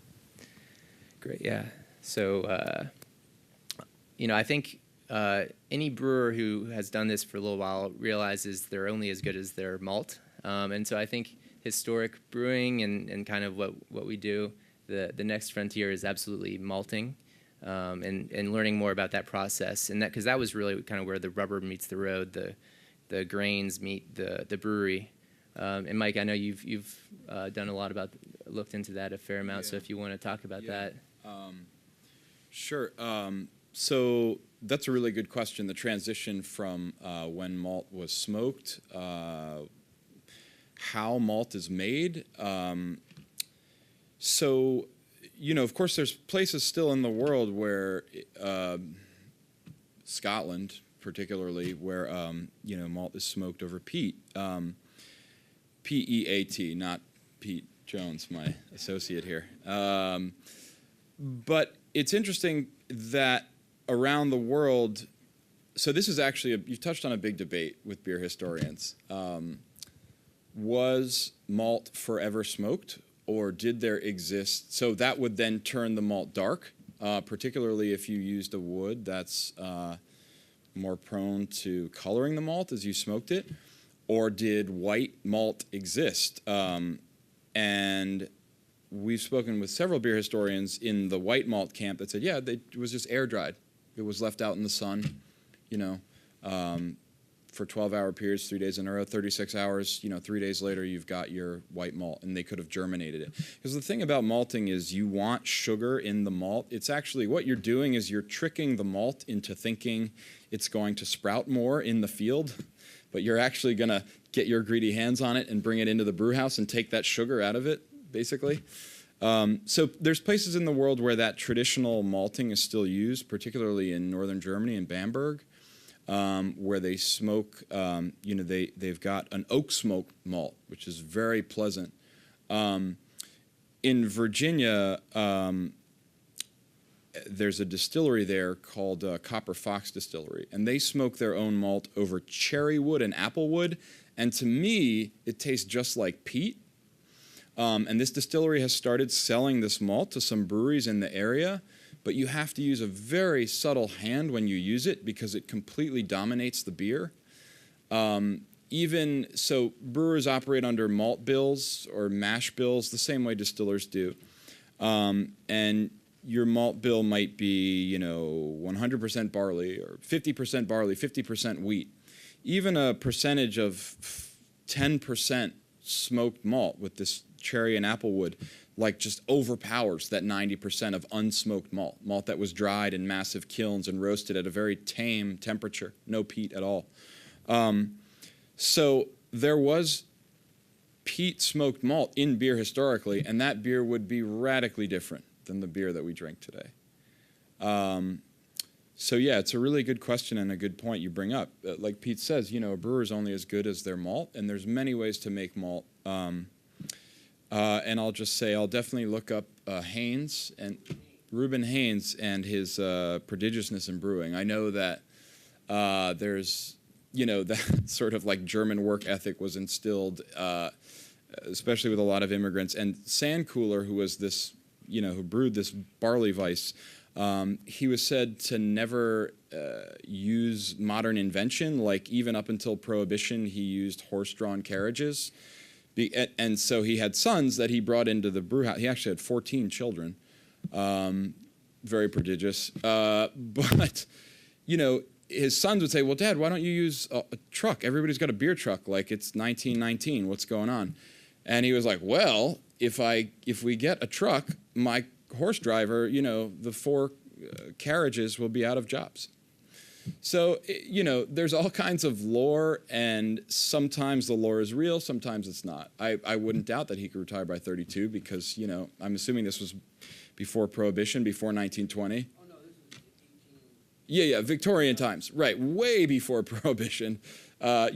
Great, yeah. So, I think any brewer who has done this for a little while realizes they're only as good as their malt. And so I think historic brewing and kind of what we do, the next frontier is absolutely malting and learning more about that process. And because that was really kind of where the rubber meets the road, the grains meet the brewery. And Mike, I know you've done a lot looked into that a fair amount. Yeah. So if you want to talk about that. Sure. So that's a really good question. The transition from when malt was smoked, how malt is made. So, of course, there's places still in the world where, Scotland particularly, where, malt is smoked over peat. P-E-A-T, not Pete Jones, my associate here. But it's interesting that around the world, so this is actually, you touched on a big debate with beer historians. Was malt forever smoked, or did there exist? So that would then turn the malt dark, particularly if you used a wood that's more prone to coloring the malt as you smoked it. Or did white malt exist? And we've spoken with several beer historians in the white malt camp that said, yeah, it was just air dried. It was left out in the sun, for 12-hour periods, 3 days in a row, 36 hours, 3 days later, you've got your white malt, and they could have germinated it. Because the thing about malting is you want sugar in the malt. It's actually, what you're doing is you're tricking the malt into thinking it's going to sprout more in the field, but you're actually going to get your greedy hands on it and bring it into the brew house and take that sugar out of it, basically. So there's places in the world where that traditional malting is still used, particularly in northern Germany and Bamberg, where they smoke, they've got an oak smoke malt, which is very pleasant. In Virginia, there's a distillery there called Copper Fox Distillery, and they smoke their own malt over cherry wood and apple wood, and to me, it tastes just like peat. And this distillery has started selling this malt to some breweries in the area, but you have to use a very subtle hand when you use it because it completely dominates the beer. Even so, brewers operate under malt bills or mash bills the same way distillers do. And your malt bill might be, 100% barley or 50% barley, 50% wheat. Even a percentage of 10% smoked malt with this cherry and applewood, like, just overpowers that 90% of unsmoked malt that was dried in massive kilns and roasted at a very tame temperature, no peat at all. So there was peat smoked malt in beer historically, and that beer would be radically different than the beer that we drink today. So yeah, it's a really good question and a good point you bring up. Like Pete says, a brewer's only as good as their malt, and there's many ways to make malt. And I'll just say I'll definitely look up Haynes and Reuben Haynes and his prodigiousness in brewing. I know that there's, that sort of like German work ethic was instilled, especially with a lot of immigrants. And Sandcooler, who was this, who brewed this barley Weiss, he was said to never use modern invention. Like, even up until Prohibition, he used horse-drawn carriages. And so he had sons that he brought into the brew house. He actually had 14 children, very prodigious. But, his sons would say, well, Dad, why don't you use a truck? Everybody's got a beer truck. Like, it's 1919. What's going on? And he was like, well, if we get a truck, my horse driver, the 4 carriages will be out of jobs. So, there's all kinds of lore, and sometimes the lore is real, sometimes it's not. I wouldn't doubt that he could retire by 32 because, I'm assuming this was before Prohibition, before 1920. Oh, no, this is 18... Yeah, Victorian times. Right, way before Prohibition. I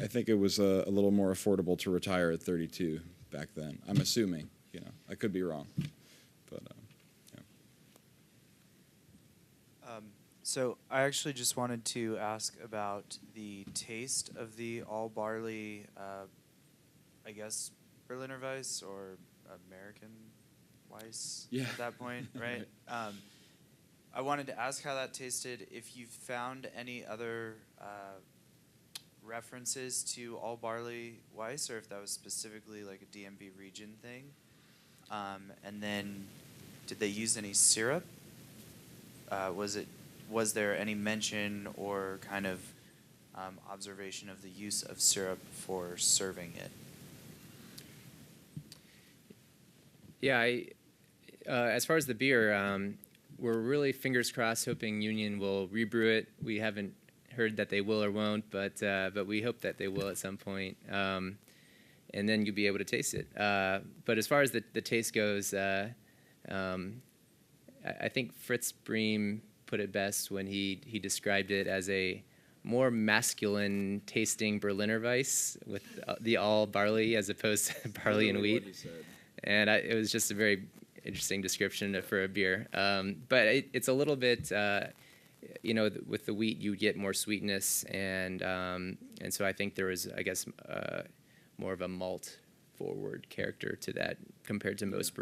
think it was a little more affordable to retire at 32 back then. I'm assuming, I could be wrong. But, yeah. So I actually just wanted to ask about the taste of the all barley, I guess, Berliner Weiss or American Weiss at that point, right? I wanted to ask how that tasted, if you found any other references to all barley Weiss, or if that was specifically like a DMV region thing. And then, did they use any syrup? Was there any mention or kind of observation of the use of syrup for serving it? Yeah, as far as the beer, we're really fingers crossed hoping Union will rebrew it. We haven't heard that they will or won't, but we hope that they will at some point. And then you'll be able to taste it. But as far as the taste goes, I think Fritz Bream put it best when he described it as a more masculine tasting Berliner Weiss with the all barley as opposed to barley and wheat. And it was just a very interesting description for a beer. But it's a little bit, with the wheat you get more sweetness, and so I think there was, I guess, more of a malt forward character to that compared to most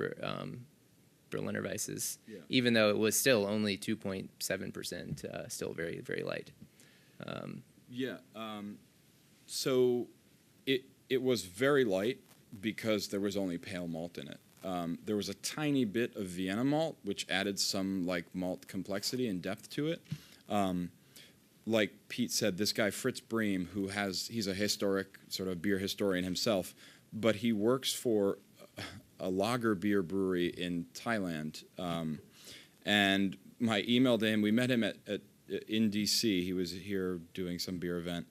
Berliner Weisses, even though it was still only 2.7%, still very, very light. So it was very light because there was only pale malt in it. There was a tiny bit of Vienna malt, which added some malt complexity and depth to it. Like Pete said, this guy Fritz Bream, he's a historic sort of beer historian himself, but he works for a lager beer brewery in Thailand. And I emailed him. We met him in D.C. He was here doing some beer event.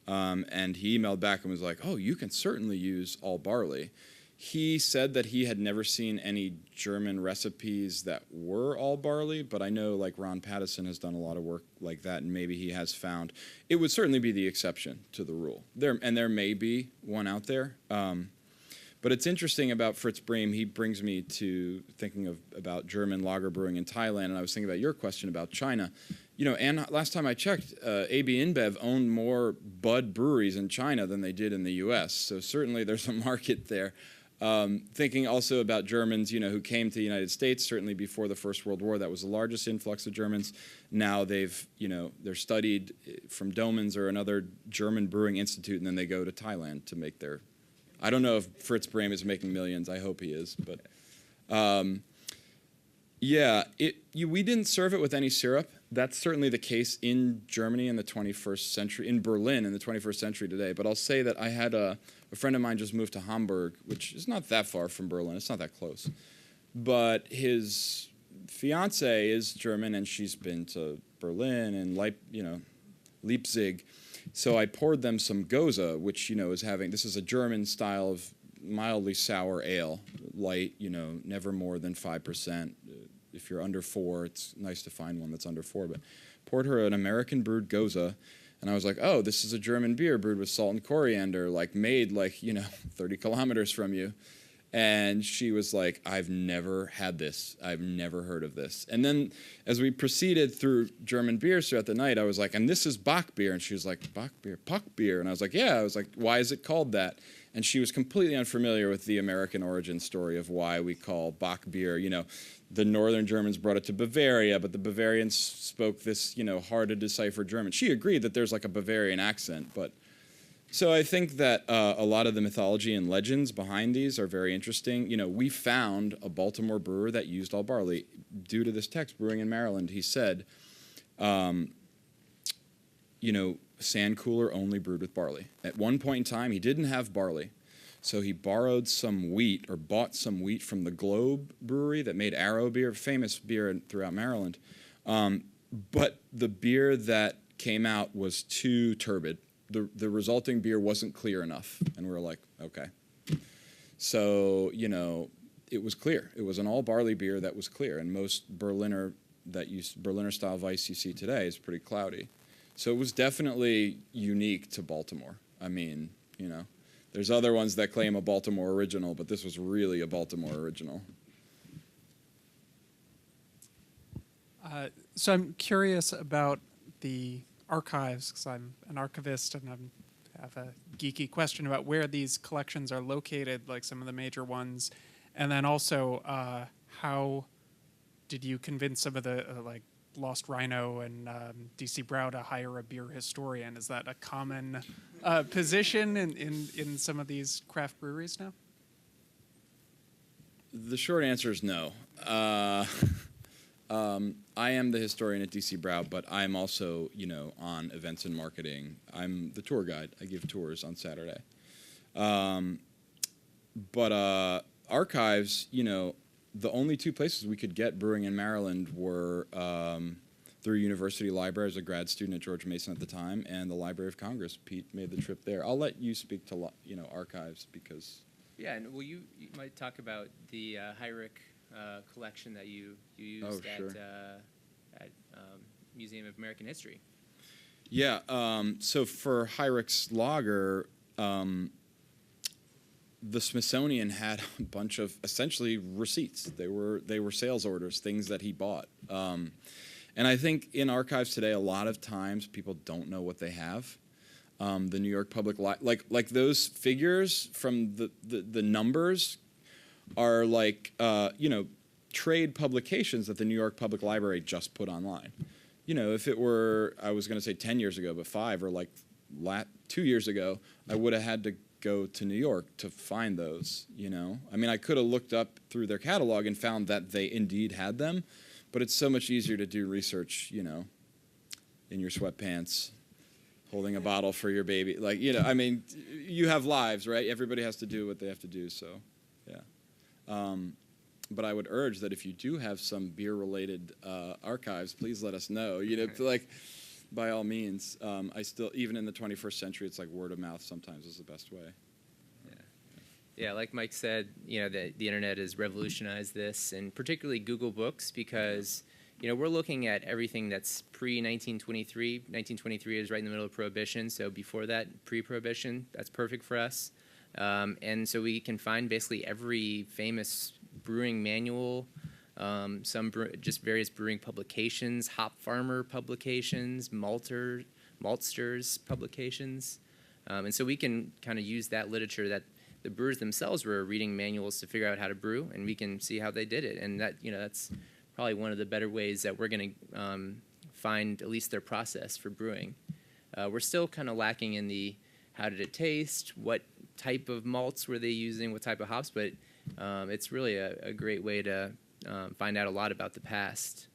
And he emailed back and was like, oh, you can certainly use all barley. He said that he had never seen any German recipes that were all barley, but I know Ron Pattison has done a lot of work like that, and maybe he has found. It would certainly be the exception to the rule. There may be one out there. But it's interesting about Fritz Bream. He brings me to thinking about German lager brewing in Thailand, and I was thinking about your question about China. And last time I checked, AB InBev owned more Bud breweries in China than they did in the U.S., so certainly there's a market there. Thinking also about Germans, who came to the United States, certainly before the First World War, that was the largest influx of Germans. Now they're studied from Domans or another German brewing institute, and then they go to Thailand to make their... I don't know if Fritz Bream is making millions. I hope he is. But Yeah, we didn't serve it with any syrup. That's certainly the case in Germany in the 21st century, in Berlin in the 21st century today. But I'll say that I had a friend of mine just moved to Hamburg, which is not that far from Berlin. It's not that close. But his fiance is German, and she's been to Berlin and Leipzig. So I poured them some Goza, which is this is a German style of mildly sour ale, light, never more than 5%. If you're under 4, it's nice to find one that's under 4. But poured her an American brewed Goza, and I was like, oh, this is a German beer brewed with salt and coriander, made 30 kilometers from you. And she was like, I've never had this. I've never heard of this. And then as we proceeded through German beers throughout the night, I was like, and this is Bock beer. And she was like, Bock beer, Puck beer. And I was like, yeah. I was like, why is it called that? And she was completely unfamiliar with the American origin story of why we call Bock beer. The northern Germans brought it to Bavaria, but the Bavarians spoke this, hard to decipher German. She agreed that there's a Bavarian accent, but so I think that a lot of the mythology and legends behind these are very interesting. We found a Baltimore brewer that used all barley. Due to this text, Brewing in Maryland, he said, sand cooler only brewed with barley. At one point in time, he didn't have barley. So he borrowed some wheat or bought some wheat from the Globe Brewery that made Arrow beer, famous beer throughout Maryland. But the beer that came out was too turbid. The resulting beer wasn't clear enough. And we were like, okay. So, it was clear. It was an all barley beer that was clear. And most Berliner style Weiss you see today is pretty cloudy. So it was definitely unique to Baltimore. I mean, there's other ones that claim a Baltimore original, but this was really a Baltimore original. So I'm curious about the archives, because I'm an archivist and I have a geeky question about where these collections are located, like some of the major ones. And then also, how did you convince some of the Lost Rhino and DC Brau to hire a beer historian? Is that a common position in some of these craft breweries now? The short answer is no. I am the historian at DC Brau, but I'm also, on events and marketing. I'm the tour guide. I give tours on Saturday. But archives, the only two places we could get brewing in Maryland were through University Library as a grad student at George Mason at the time, and the Library of Congress. Pete made the trip there. I'll let you speak to archives because. Yeah, and you might talk about the Heinrich collection that you used at Museum of American History. Yeah, so for Heinrich's lager, the Smithsonian had a bunch of essentially receipts. They were sales orders, things that he bought. And I think in archives today, a lot of times people don't know what they have. The New York Public like those figures from the numbers are trade publications that the New York Public Library just put online. If it were, I was going to say 10 years ago, but 5 or 2 years ago, I would have had to go to New York to find those, I mean, I could have looked up through their catalog and found that they indeed had them, but it's so much easier to do research, in your sweatpants, holding a bottle for your baby. I mean, you have lives, right? Everybody has to do what they have to do, so, yeah. But I would urge that if you do have some beer-related archives, please let us know, by all means. I still, even in the 21st century, it's word of mouth sometimes is the best way. Yeah, like Mike said, the internet has revolutionized this, and particularly Google Books, because we're looking at everything that's pre-1923. 1923 is right in the middle of Prohibition, so before that, pre-Prohibition, that's perfect for us. And so we can find basically every famous brewing manual, just various brewing publications, hop farmer publications, maltsters publications. And so we can kind of use that literature that the brewers themselves were reading manuals to figure out how to brew, and we can see how they did it. And that, that's probably one of the better ways that we're going to find at least their process for brewing. We're still kind of lacking in the how did it taste, what type of malts were they using, what type of hops, but it's really a great way to find out a lot about the past.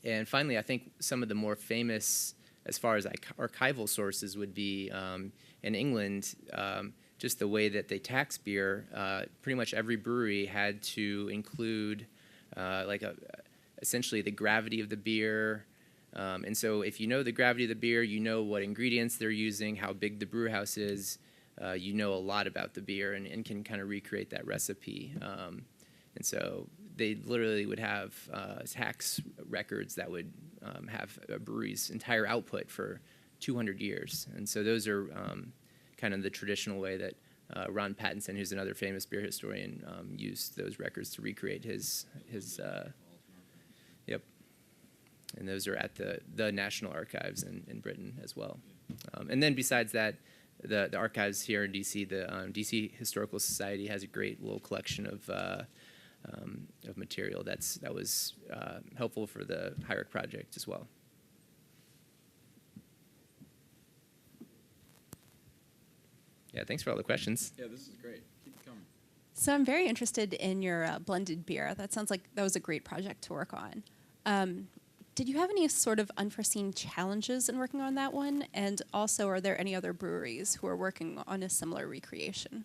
And finally, I think some of the more famous, as far as archival sources, would be in England, just the way that they tax beer. Pretty much every brewery had to include essentially the gravity of the beer. And so if you know the gravity of the beer, you know what ingredients they're using, how big the brew house is, you know a lot about the beer and can kind of recreate that recipe. And so they literally would have tax records that would have a brewery's entire output for 200 years. And so those are kind of the traditional way that Ron Pattinson, who's another famous beer historian, used those records to recreate his yep. And those are at the National Archives in Britain as well. And then besides that, the archives here in DC, the DC Historical Society has a great little collection of material that was helpful for the HIREC project as well. Yeah, thanks for all the questions. Yeah, this is great. Keep it coming. So I'm very interested in your blended beer. That sounds like that was a great project to work on. Did you have any sort of unforeseen challenges in working on that one? And also, are there any other breweries who are working on a similar recreation?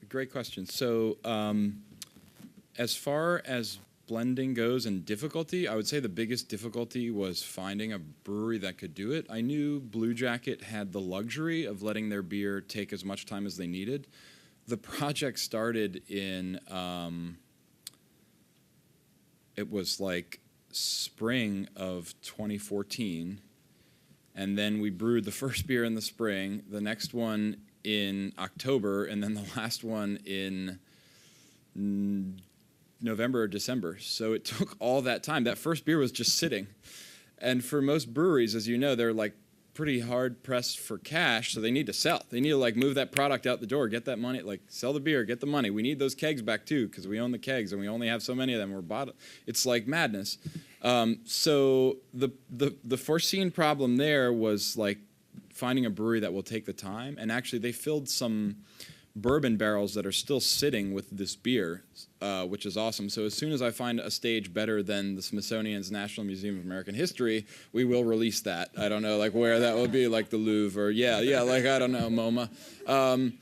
Great question. So as far as blending goes and difficulty, I would say the biggest difficulty was finding a brewery that could do it. I knew Blue Jacket had the luxury of letting their beer take as much time as they needed. The project started in, it was like spring of 2014, and then we brewed the first beer in the spring, the next one in October, and then the last one in November or December. So it took all that time. That first beer was just sitting. And for most breweries, as you know, they're like pretty hard pressed for cash, so they need to sell. They need to like move that product out the door, get that money, like sell the beer, get the money. We need those kegs back too, because we own the kegs and we only have so many of them. We're bottled. It's like madness. So the foreseen problem there was like finding a brewery that will take the time. And actually, they filled some bourbon barrels that are still sitting with this beer, which is awesome. So as soon as I find a stage better than the Smithsonian's National Museum of American History, we will release that. I don't know, like where that will be, like the Louvre or like I don't know, MoMA.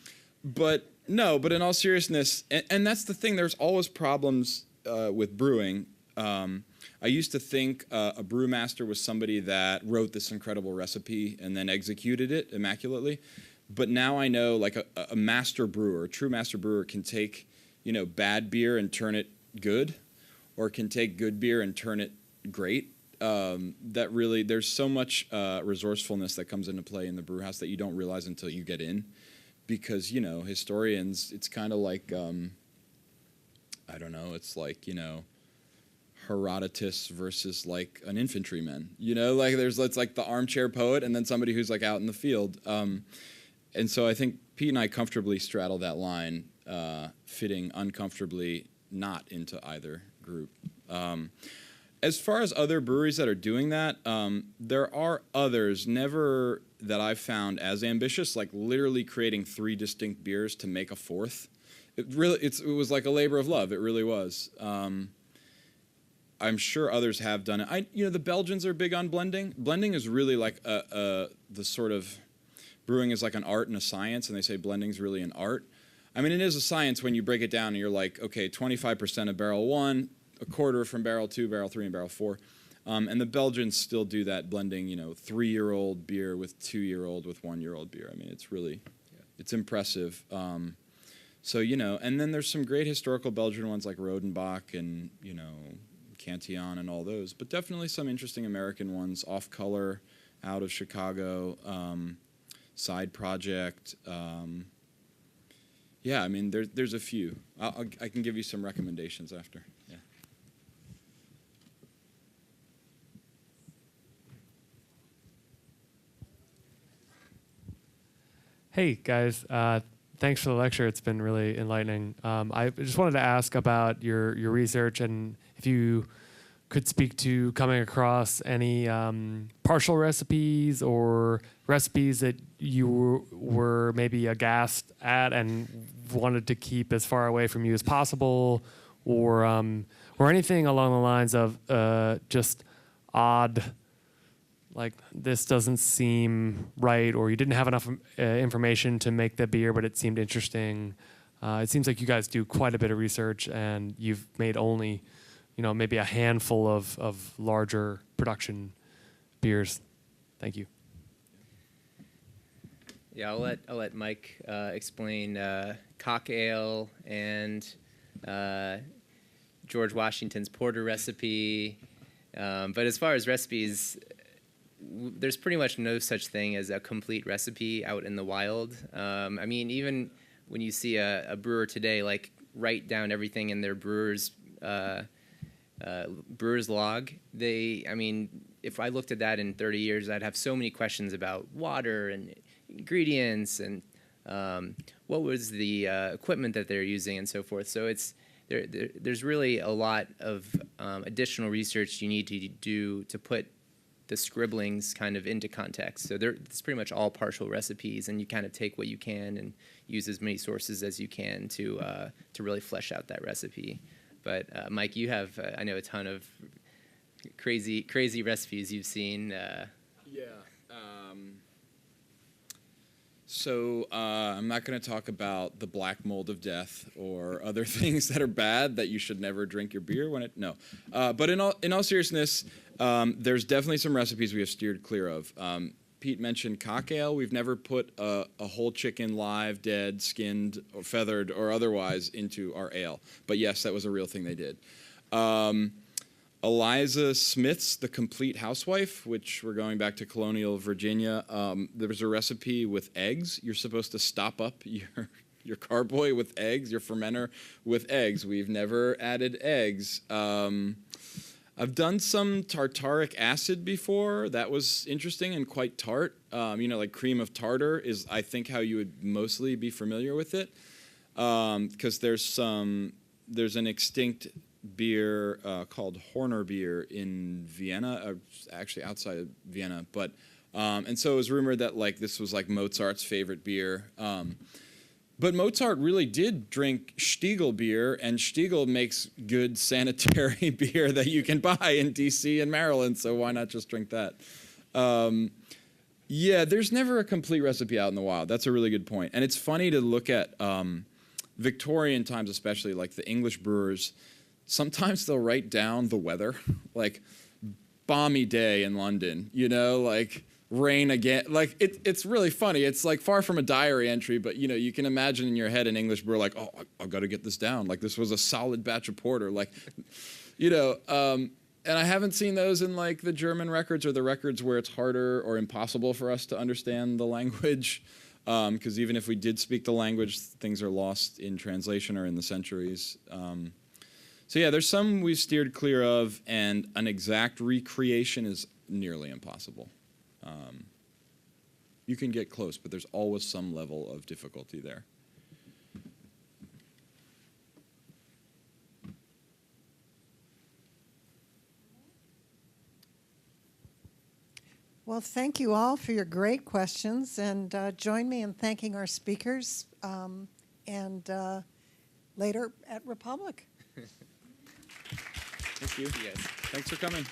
But in all seriousness, and that's the thing. There's always problems with brewing. I used to think a brewmaster was somebody that wrote this incredible recipe and then executed it immaculately. But now I know, like a master brewer, a true master brewer can take, bad beer and turn it good, or can take good beer and turn it great. That really, there's so much resourcefulness that comes into play in the brew house that you don't realize until you get in. Because, historians, it's kind of like, I don't know, it's like, Herodotus versus like an infantryman. Like it's like the armchair poet and then somebody who's like out in the field. And so I think Pete and I comfortably straddle that line, fitting uncomfortably not into either group. As far as other breweries that are doing that, there are others, never that I've found as ambitious, like literally creating 3 distinct beers to make a 4th. It was like a labor of love. It really was. I'm sure others have done it. The Belgians are big on blending. Blending is really like the sort of brewing is like an art and a science, and they say blending is really an art. I mean, it is a science when you break it down and you're like, okay, 25% of barrel 1, a quarter from barrel 2, barrel 3, and barrel 4. And the Belgians still do that blending, 3-year-old beer with 2-year-old with 1-year-old beer. I mean, it's really, it's impressive. So, and then there's some great historical Belgian ones like Rodenbach and, Cantillon and all those. But definitely some interesting American ones, Off Color, out of Chicago, Side Project. I mean, there's a few. I can give you some recommendations after. Yeah. Hey, guys. Thanks for the lecture. It's been really enlightening. I just wanted to ask about your research and if you could speak to coming across any partial recipes or recipes that you were maybe aghast at and wanted to keep as far away from you as possible, or anything along the lines of just odd, like this doesn't seem right, or you didn't have enough information to make the beer, but it seemed interesting. It seems like you guys do quite a bit of research, and you've made only, maybe a handful of larger production beers. Thank you. Yeah, I'll let Mike explain cock ale and George Washington's porter recipe. But as far as recipes, there's pretty much no such thing as a complete recipe out in the wild. I mean, even when you see a brewer today, like, write down everything in their brewer's log, if I looked at that in 30 years, I'd have so many questions about water and ingredients and what was the equipment that they're using and so forth. So there's really a lot of additional research you need to do to put the scribblings kind of into context. So it's pretty much all partial recipes, and you kind of take what you can and use as many sources as you can to really flesh out that recipe. But Mike, you have I know a ton of crazy recipes you've seen. So I'm not going to talk about the black mold of death or other things that are bad that you should never drink your beer when it. No, but in all seriousness, there's definitely some recipes we have steered clear of. Pete mentioned cock ale. We've never put a whole chicken live, dead, skinned, or feathered, or otherwise into our ale. But yes, that was a real thing they did. Eliza Smith's The Complete Housewife, which we're going back to colonial Virginia. There was a recipe with eggs. You're supposed to stop up your carboy with eggs, your fermenter with eggs. We've never added eggs. I've done some tartaric acid before. That was interesting and quite tart. Like cream of tartar is, I think, how you would mostly be familiar with it. Because there's an extinct beer called Horner beer in Vienna, actually outside of Vienna. But and so it was rumored that this was Mozart's favorite beer. But Mozart really did drink Stiegel beer, and Stiegel makes good sanitary beer that you can buy in D.C. and Maryland, so why not just drink that? There's never a complete recipe out in the wild. That's a really good point. And it's funny to look at Victorian times, especially, like the English brewers. Sometimes they'll write down the weather, like balmy day in London, rain again. It's really funny. It's far from a diary entry, but you can imagine in your head an English brewer I've got to get this down. This was a solid batch of porter. And I haven't seen those in the German records or the records where it's harder or impossible for us to understand the language. Because even if we did speak the language, things are lost in translation or in the centuries. There's some we've steered clear of, and an exact recreation is nearly impossible. You can get close, but there's always some level of difficulty there. Well, thank you all for your great questions, and join me in thanking our speakers and later at Republic. Thank you. Yes. Thanks for coming.